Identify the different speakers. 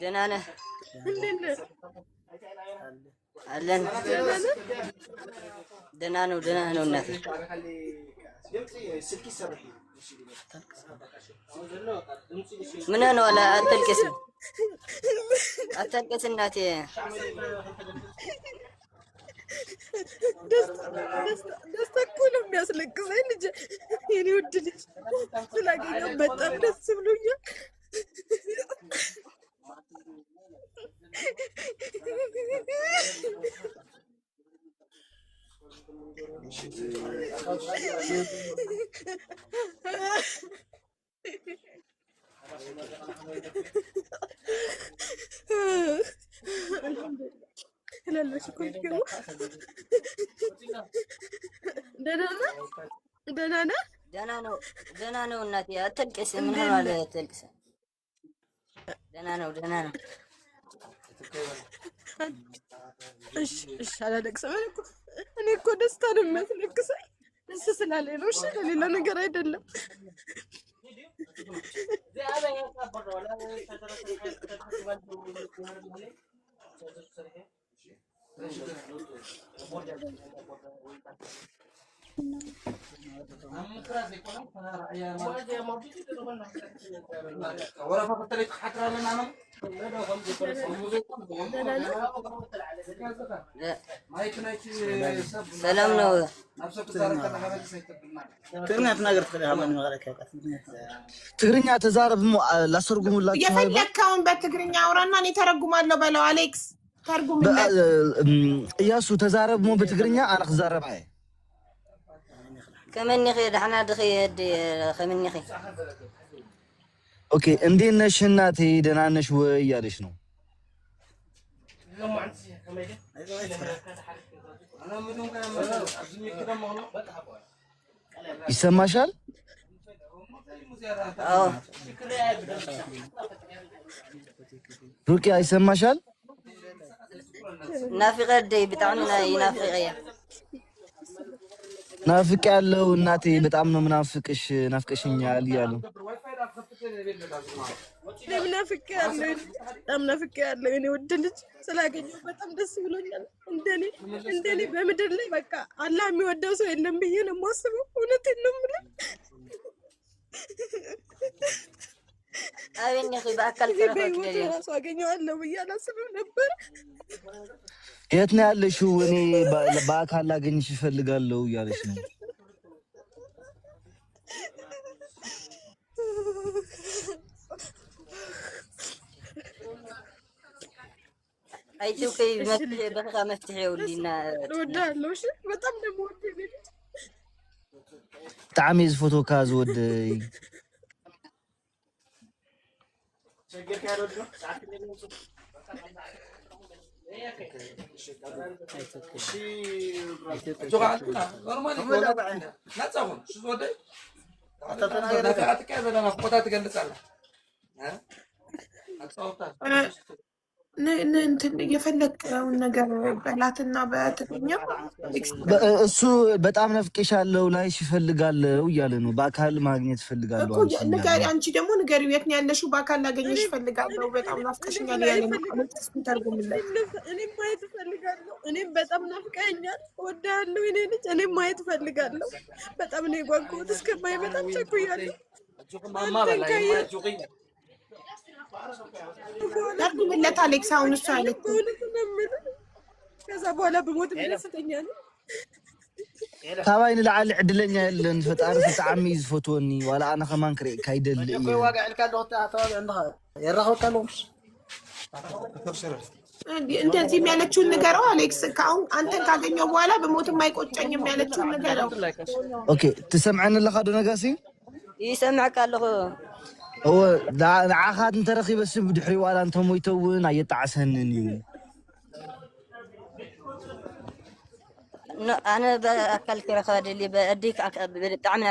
Speaker 1: دنانة أهلا دنانة النافي من أنا ولا أتلقس الناتي
Speaker 2: ደስታ እኮ ነው የሚያስለቅሰኝ ልጅ የኔ ውድ ልጅ ስላገኘሁ በጣም ደስ ብሎኛል። للش كنت كم
Speaker 1: دنانا وناتي أتلقس من هذا أتلقس دنانا
Speaker 2: إيش على دكسة أنا كنت أستلم مثل دكسة لسه سلالي لوش اللي لا نقرأ يدله
Speaker 1: سلام نو
Speaker 3: تقرنيا تزارب لاسرغم الله
Speaker 4: يفلكون بتقرنيا ورانا ني ترجمالو بلو أليكس ترجم
Speaker 3: ياسو تزارب مو بتقرنيا أنا خزارب هاي
Speaker 1: كمان نخي دحنا دخي خمن نخي
Speaker 3: اوكي اندين نش እናቴ ደህና ነሽ ወይ ያለሽ ነው ይሰማሻል
Speaker 1: አዎ
Speaker 3: ሩቂያ ይሰማሻል
Speaker 1: ናፍቀ ደይ በጣም ይናፍቀያ
Speaker 3: ናፍቅ ያለው እናቴ በጣም ነው ምናፍቅሽ ናፍቀሽኛል ይያሉ
Speaker 2: ለምናፍቅ ያለው እኔ ወድ ልጅ ስላገኘሁ በጣም ደስ ብሎኛል እንደኔ በመድር ላይ በቃ አላህ የሚወደው ሰው የለም ብዬ ነው የማስበው እውነቴን ነው የምልህ
Speaker 1: አቤን ነኺ በአካል ተረፈት
Speaker 2: ለኔ ራሱ አገኘዋለሁ ብዬ አላስብም ነበር
Speaker 3: የት ነው ያለሽው እኔ በአካል ላገኝሽ እፈልጋለሁ ያለሽ ነው
Speaker 1: አይቱ ከይ በቃ መፍትሄው ሊና
Speaker 2: ወዳለሽ በጣም ደሞ ወደኝ
Speaker 3: تعميز فوتو كاز ود
Speaker 4: እንትን የፈለከውን ነገር በላትና በትግርኛ
Speaker 3: እሱ በጣም ነፍቄሻለሁ ላይሽ እፈልጋለሁ እያለ ነው በአካል ማግኘት እፈልጋለሁ
Speaker 4: እኮ ንገሪ አንቺ ደግሞ ንገሪ የት ነው ያለሽው በአካል ላገኘሽ እፈልጋለሁ በጣም ናፍቀሽኛል ያለ ነው ተርጉምልኝ
Speaker 2: እኔም ማየት እፈልጋለሁ እኔም በጣም ናፍቀኛል እወዳለሁ እኔ ልጅ እኔም ማየት እፈልጋለሁ በጣም ነው የጓጓሁት እስከማይ በጣም ቸኩያለሁ ማማ በላይ ማጁቂ
Speaker 4: ተርጉምለት አሌክስ አሁን እሱ አለች
Speaker 2: ከዛ በኋላ በሞት ደስተኛል
Speaker 3: ታባይን ለዓል ዕድለኛ የለን ፈጣሪ ተዓሚ ዝፈቶኒ ወላ አና ከማን ክሬ ካይደል
Speaker 5: እኮ ዋጋዕልካ ዶክታ ታባይ እንደኻ የራኸውካለምስ
Speaker 4: እንደዚህ የሚያለችውን ንገረው አሌክስ ካሁን አንተን ካገኘው በኋላ በሞትም አይቆጨኝም የሚያለችውን ንገረው
Speaker 3: ኦኬ ትሰምعن ለኻ ዶ ነጋሲ
Speaker 1: يسمعك الله
Speaker 3: هو عاخات انترخي بس بدحري ولا انتم يتون ايطعسنني
Speaker 1: انا باكل كرخه اللي بديك طعمنا